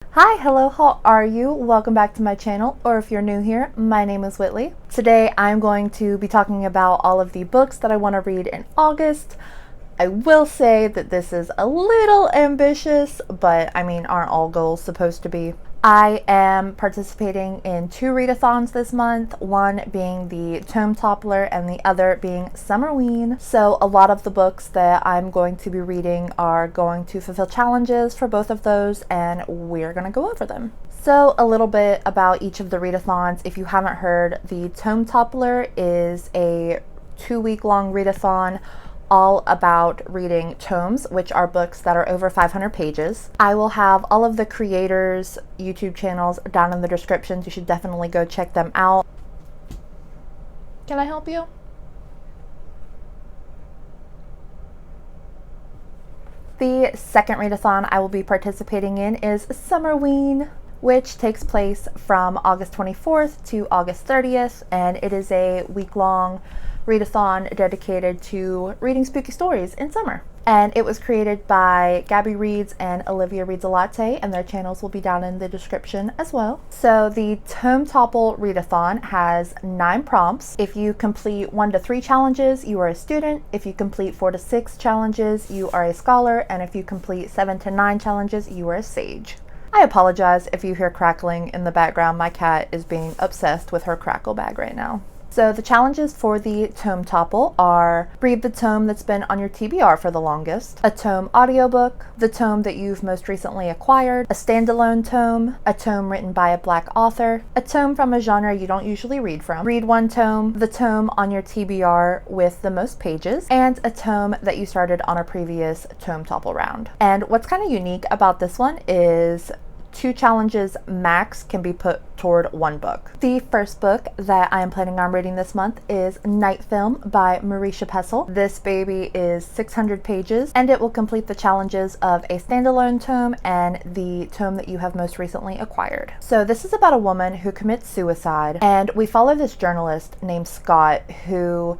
Hi, hello, how are you? Welcome back to my channel, or if you're new here, my name is Whitley. Today I'm going to be talking about all of the books that I want to read in August. I will say that this is a little ambitious, but I mean, aren't all goals supposed to be? I am participating in 2 readathons this month, one being the Tome Toppler and the other being Summerween. So a lot of the books that I'm going to be reading are going to fulfill challenges for both of those, and we're going to go over them. So a little bit about each of the readathons. If you haven't heard, the Tome Toppler is a 2-week-long readathon all about reading tomes, which are books that are over 500 pages. I will have all of the creators' YouTube channels down in the description. You should definitely go check them out. Can I help you? The second readathon I will be participating in is Summerween, which takes place from August 24th to August 30th, and it is a week-long readathon dedicated to reading spooky stories in summer. And it was created by Gabby Reads and Olivia Reads a Latte, and their channels will be down in the description as well. So the Tome Topple Readathon has 9 prompts. If you complete 1 to 3 challenges, you are a student. If you complete 4 to 6 challenges, you are a scholar. And if you complete 7 to 9 challenges, you are a sage. I apologize if you hear crackling in the background. My cat is being obsessed with her crackle bag right now. So the challenges for the Tome Topple are: read the tome that's been on your TBR for the longest, a tome audiobook, the tome that you've most recently acquired, a standalone tome, a tome written by a Black author, a tome from a genre you don't usually read from, read 1 tome, the tome on your TBR with the most pages, and a tome that you started on a previous Tome Topple round. And what's kind of unique about this one is 2 challenges max can be put toward 1 book. The first book that I am planning on reading this month is Night Film by Marisha Pessl. This baby is 600 pages, and it will complete the challenges of a standalone tome and the tome that you have most recently acquired. So this is about a woman who commits suicide, and we follow this journalist named Scott who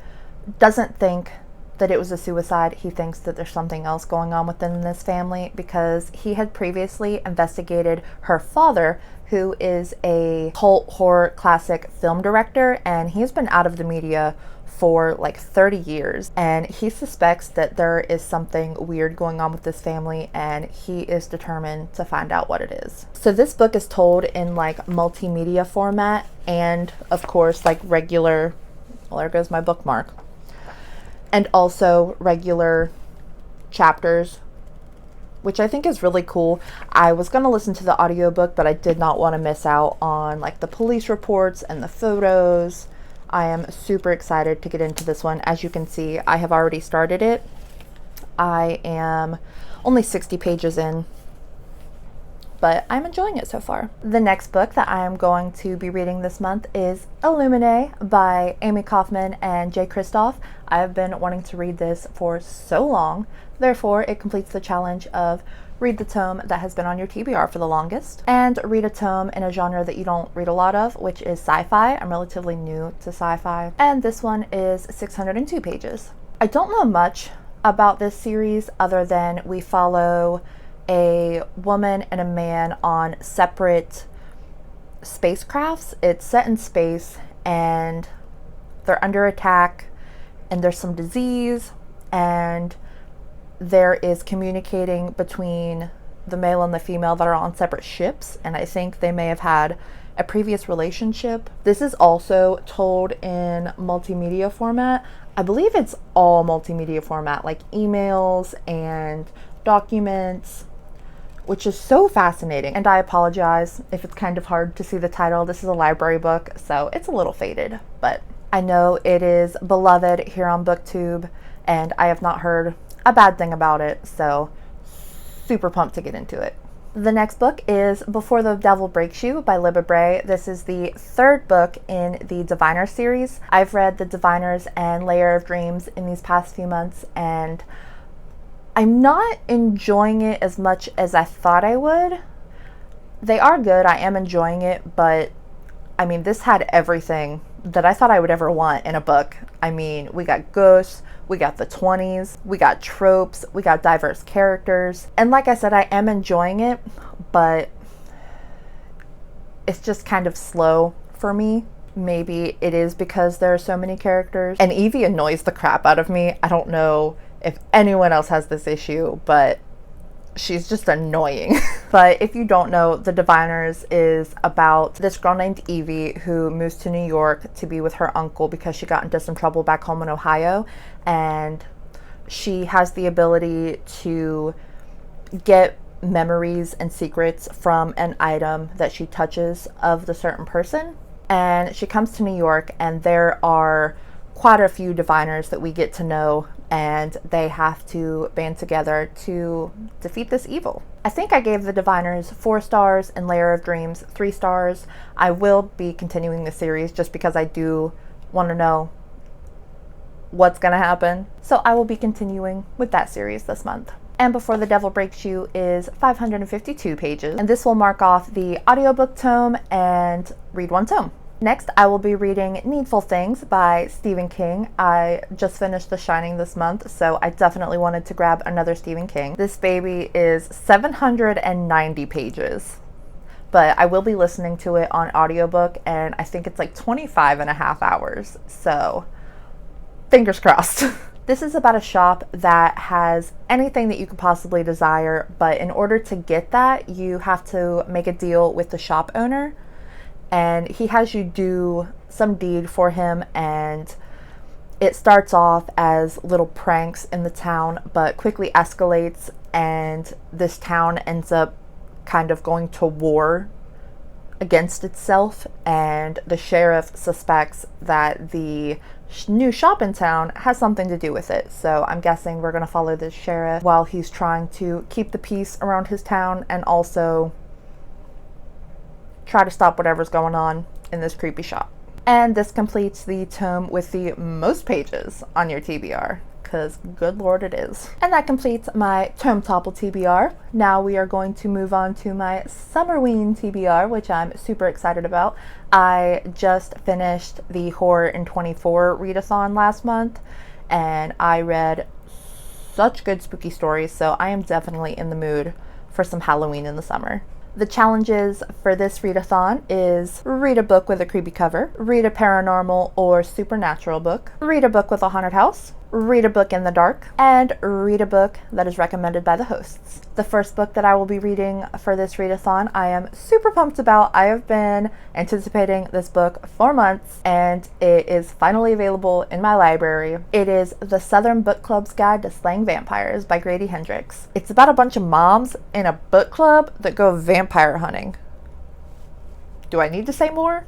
doesn't think that it was a suicide. He thinks that there's something else going on within this family because he had previously investigated her father, who is a cult horror classic film director, and he's been out of the media for like 30 years, and he suspects that there is something weird going on with this family, and he is determined to find out what it is. So this book is told in like multimedia format, and of course like regular, well, there goes my bookmark, and also regular chapters, which I think is really cool. I was going to listen to the audiobook, but I did not want to miss out on like the police reports and the photos. I am super excited to get into this one. As you can see, I have already started it. I am only 60 pages in, but I'm enjoying it so far. The next book that I am going to be reading this month is Illuminae by Amy Kaufman and Jay Kristoff. I've been wanting to read this for so long, therefore it completes the challenge of read the tome that has been on your TBR for the longest, and read a tome in a genre that you don't read a lot of, which is sci-fi. I'm relatively new to sci-fi, and this one is 602 pages. I don't know much about this series other than we follow a woman and a man on separate spacecrafts. It's set in space, and they're under attack, and there's some disease, and there is communicating between the male and the female that are on separate ships, and I think they may have had a previous relationship. This is also told in multimedia format. I believe it's all multimedia format, like emails and documents, which is so fascinating. And I apologize if it's kind of hard to see the title. This is a library book, so it's a little faded, but I know it is beloved here on BookTube, and I have not heard a bad thing about it, so super pumped to get into it. The next book is Before the Devil Breaks You by Libba Bray. This is the 3rd book in the Diviner series. I've read The Diviners and Layer of Dreams in these past few months, and I'm not enjoying it as much as I thought I would. They are good, I am enjoying it, but I mean, this had everything that I thought I would ever want in a book. I mean, we got ghosts, we got the 20s, we got tropes, we got diverse characters. And like I said, I am enjoying it, but it's just kind of slow for me. Maybe it is because there are so many characters, and Evie annoys the crap out of me. I don't know if anyone else has this issue, but she's just annoying. But if you don't know, The Diviners is about this girl named Evie who moves to New York to be with her uncle because she got into some trouble back home in Ohio, and she has the ability to get memories and secrets from an item that she touches of the certain person. And she comes to New York, and there are quite a few diviners that we get to know, and they have to band together to defeat this evil. I think I gave The Diviners 4 stars and Layer of Dreams 3 stars. I will be continuing the series just because I do want to know what's going to happen. So I will be continuing with that series this month. And Before the Devil Breaks You is 552 pages, and this will mark off the audiobook tome and read 1 tome. Next, I will be reading Needful Things by Stephen King. I just finished The Shining this month, so I definitely wanted to grab another Stephen King. This baby is 790 pages, but I will be listening to it on audiobook, and I think it's like 25 and a half hours, so fingers crossed. This is about a shop that has anything that you could possibly desire, but in order to get that, you have to make a deal with the shop owner, and he has you do some deed for him, and it starts off as little pranks in the town, but quickly escalates, and this town ends up kind of going to war against itself, and the sheriff suspects that the new shop in town has something to do with it. So I'm guessing we're going to follow this sheriff while he's trying to keep the peace around his town and also try to stop whatever's going on in this creepy shop. And this completes the tome with the most pages on your TBR, because good lord it is. And that completes my Tome Topple TBR. Now we are going to move on to my Summerween TBR, which I'm super excited about. I just finished the Horror in 24 readathon last month, and I read such good spooky stories, so I am definitely in the mood for some Halloween in the summer. The challenges for this readathon is read a book with a creepy cover, read a paranormal or supernatural book, read a book with a haunted house, read a book in the dark, and read a book that is recommended by the hosts. The first book that I will be reading for this readathon, I am super pumped about. I have been anticipating this book for months, and it is finally available in my library. It is The Southern Book Club's Guide to Slaying Vampires by Grady Hendrix. It's about a bunch of moms in a book club that go vampire hunting. Do I need to say more?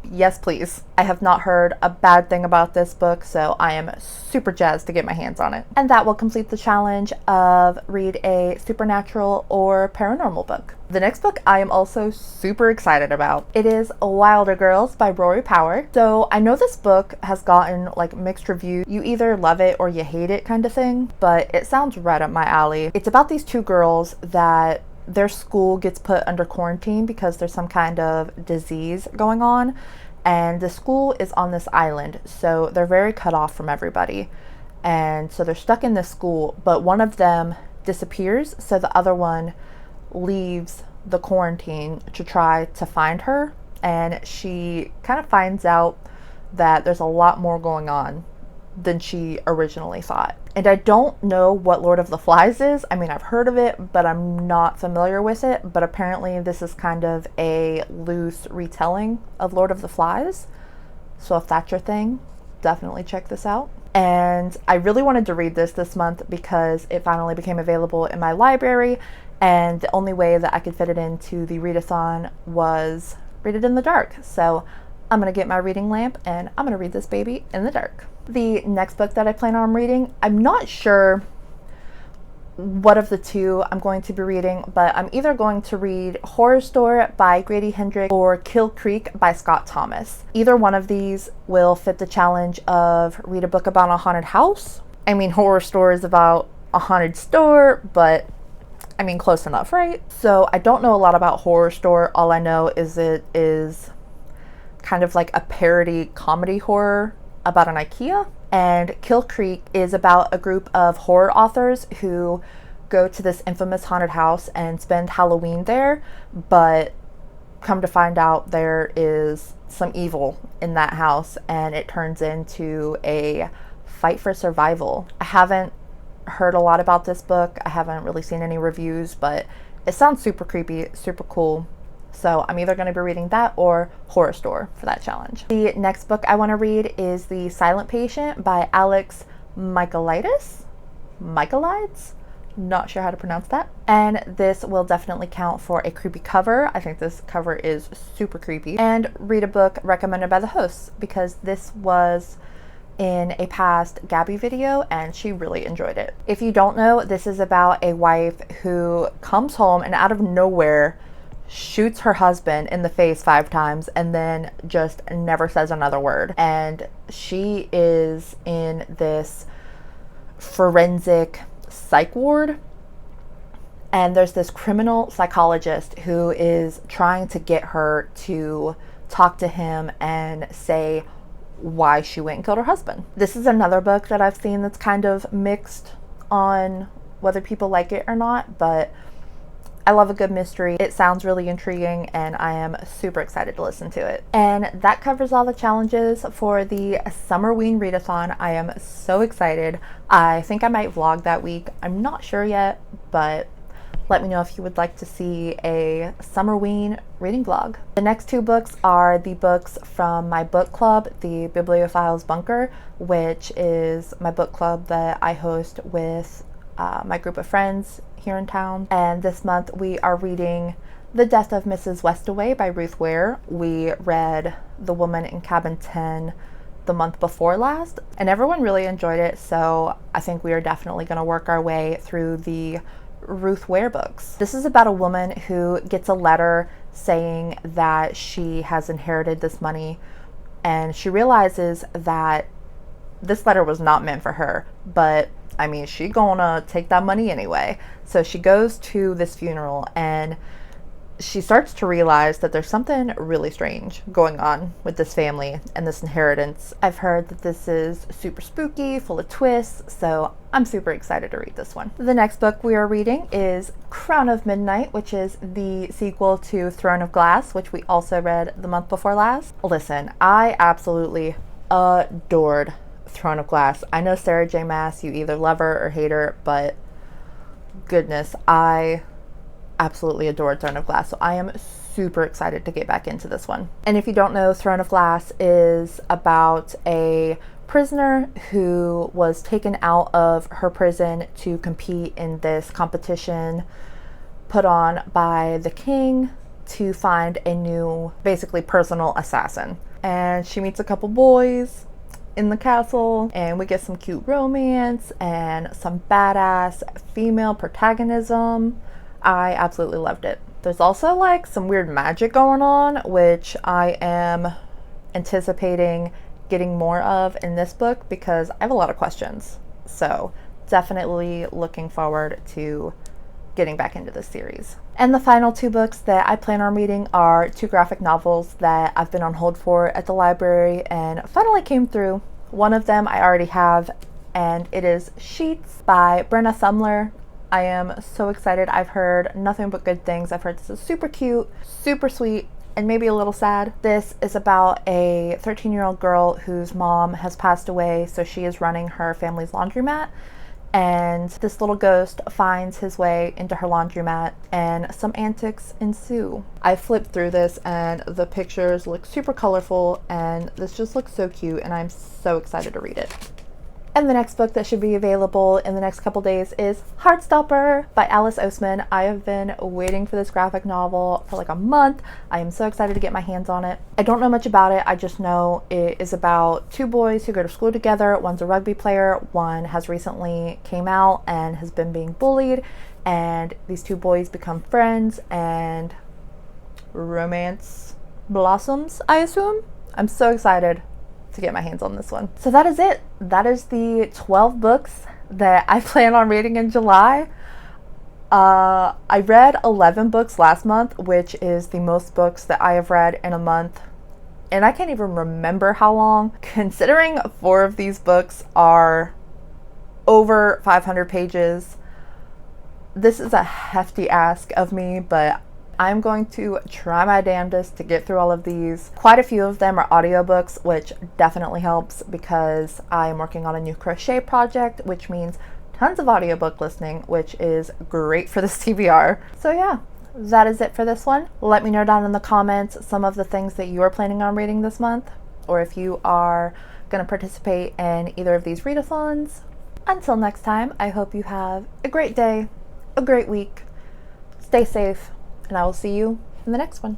Yes, please. I have not heard a bad thing about this book, so I am super jazzed to get my hands on it. And that will complete the challenge of read a supernatural or paranormal book. The next book I am also super excited about. It is Wilder Girls by Rory Power. So I know this book has gotten mixed reviews. You either love it or you hate it kind of thing, but it sounds right up my alley. It's about these 2 girls that their school gets put under quarantine because there's some kind of disease going on, and the school is on this island, so they're very cut off from everybody, and so they're stuck in this school, but one of them disappears, so the other one leaves the quarantine to try to find her, and she kind of finds out that there's a lot more going on than she originally thought. And I don't know what Lord of the Flies is. I mean, I've heard of it, but I'm not familiar with it. But apparently this is kind of a loose retelling of Lord of the Flies. So if that's your thing, definitely check this out. And I really wanted to read this month because it finally became available in my library. And the only way that I could fit it into the readathon was read it in the dark. So I'm going to get my reading lamp and I'm going to read this baby in the dark. The next book that I plan on reading, I'm not sure what of the 2 I'm going to be reading, but I'm either going to read Heartstopper by Grady Hendrix or Kill Creek by Scott Thomas. Either one of these will fit the challenge of read a book about a haunted house. I mean, Heartstopper is about a haunted store, but I mean, close enough, right? So I don't know a lot about Heartstopper. All I know is it is kind of like a parody comedy horror about an IKEA. And Kill Creek is about a group of horror authors who go to this infamous haunted house and spend Halloween there, but come to find out there is some evil in that house, and it turns into a fight for survival. I haven't heard a lot about this book. I haven't really seen any reviews, but it sounds super creepy, super cool. So I'm either going to be reading that or Horror Store for that challenge. The next book I want to read is The Silent Patient by Alex Michaelides? Not sure how to pronounce that. And this will definitely count for a creepy cover. I think this cover is super creepy. And read a book recommended by the hosts, because this was in a past Gabby video and she really enjoyed it. If you don't know, this is about a wife who comes home and out of nowhere shoots her husband in the face 5 times and then just never says another word. And she is in this forensic psych ward, and there's this criminal psychologist who is trying to get her to talk to him and say why she went and killed her husband. This is another book that I've seen that's kind of mixed on whether people like it or not, but I love a good mystery. It sounds really intriguing and I am super excited to listen to it. And that covers all the challenges for the Summerween Readathon. I am so excited. I think I might vlog that week. I'm not sure yet, but let me know if you would like to see a Summerween reading vlog. The next 2 books are the books from my book club, the Bibliophiles Bunker, which is my book club that I host with my group of friends here in town. And this month we are reading The Death of Mrs Westaway by Ruth Ware. We read The Woman in Cabin 10 the month before last, and everyone really enjoyed it, so I think we are definitely going to work our way through the Ruth Ware books. This is about a woman who gets a letter saying that she has inherited this money, and she realizes that this letter was not meant for her, but I mean, she gonna take that money anyway. So she goes to this funeral and she starts to realize that there's something really strange going on with this family and this inheritance. I've heard that this is super spooky, full of twists, so I'm super excited to read this one. The next book we are reading is Crown of Midnight, which is the sequel to Throne of Glass, which we also read the month before last. Listen, I absolutely adored Throne of Glass. I know Sarah J. Maas, you either love her or hate her, but goodness, I absolutely adored Throne of Glass, so I am super excited to get back into this one. And if you don't know, Throne of Glass is about a prisoner who was taken out of her prison to compete in this competition put on by the king to find a new, basically personal assassin. And she meets a couple boys in the castle, and we get some cute romance and some badass female protagonism. I absolutely loved it. There's also like some weird magic going on, which I am anticipating getting more of in this book because I have a lot of questions. So definitely looking forward to getting back into this series. And the final 2 books that I plan on reading are 2 graphic novels that I've been on hold for at the library and finally came through. One of them I already have, and it is Sheets by Brenna Thumler. I am so excited. I've heard nothing but good things. I've heard this is super cute, super sweet, and maybe a little sad. This is about a 13-year-old girl whose mom has passed away, so she is running her family's laundromat. And this little ghost finds his way into her laundromat and some antics ensue. I flipped through this and the pictures look super colorful and this just looks so cute and I'm so excited to read it. And the next book that should be available in the next couple days is Heartstopper by Alice Oseman. I have been waiting for this graphic novel for like a month. I am so excited to get my hands on it. I don't know much about it. I just know it is about 2 boys who go to school together. One's a rugby player. One has recently came out and has been being bullied. And these 2 boys become friends and romance blossoms, I assume. I'm so excited to get my hands on this one. So that is it. That is the 12 books that I plan on reading in July. I read 11 books last month, which is the most books that I have read in a month. And I can't even remember how long. Considering 4 of these books are over 500 pages, this is a hefty ask of me, but I'm going to try my damnedest to get through all of these. Quite a few of them are audiobooks, which definitely helps because I am working on a new crochet project, which means tons of audiobook listening, which is great for this TBR. So yeah, that is it for this one. Let me know down in the comments some of the things that you are planning on reading this month, or if you are going to participate in either of these readathons. Until next time, I hope you have a great day, a great week. Stay safe, and I will see you in the next one.